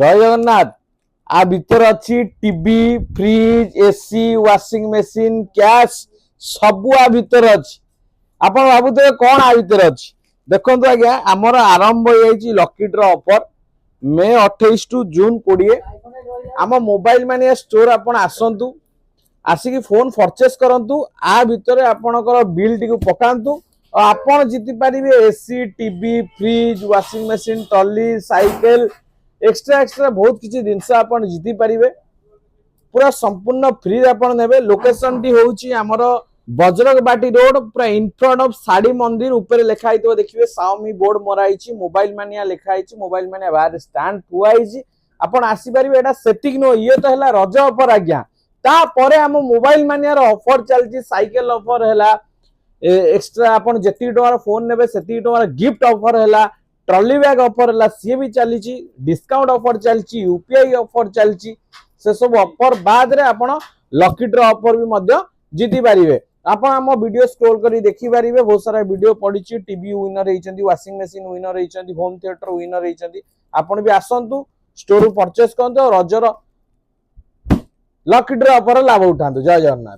जय जगन्नाथ। आ भीतर अच्छी TV fridge AC washing machine cash सबू आ भीतर अच्छी। आपण भावुथे कौन आ भीतर अच्छी देखो आज्ञा आमर आरंभ हो लकी ड्र ऑफर मे 28 टू जून 20 आम मोबाइल मानिया स्टोर आपण आसतु आसिक फोन परचेस करंतु आ भितर आपणकर बिल टी पकांतु आपण जीति पारिबे AC TV fridge washing machine trolley cycle extra extra बहुत किसी जिनस आपण जीति पारिबे पूरा संपूर्ण फ्री आपण नेबे। लोकेशन टी होउची हमर बजरंग बाटी रोड पूरा इन फ्रंट ऑफ साड़ी मंदिर ऊपर लिखा है देखिए साउमी बोर्ड मराई मोबाइल मानिया लिखाई मोबाइल मानिया बाहर स्टैंड थुआई आपण आसी परिबे एटा सेटिंग नो ये तो हला रज ऑफर आज्ञा तापर आम मोबाइल मानिया ऑफर चलती साइकिल ऑफर है एक्स्ट्रा आपण जेती टकार फोन नेबे सेती टकार गिफ्ट ऑफर है ट्रॉली बैग ऑफर है सी भी चली डिस्काउंट ऑफर चलती यूपीआई ऑफर चलती से सब ऑफर बाद रे आपण लकी ड्रॉ ऑफर भी मध्य जीति पारिबे। आप आम वीडियो स्क्रोल करी देखि पारिबे बहुत सारा वीडियो पड़ी टीवी विनर होइचंती वाशिंग मशीन विनर होइचंती होम थिएटर विनर होइचंती आपण भी आसंतु स्टोर परचेस करंतु रजर लकी ड्रॉ ऑफर लाभ उठांतु। जय जगन्नाथ।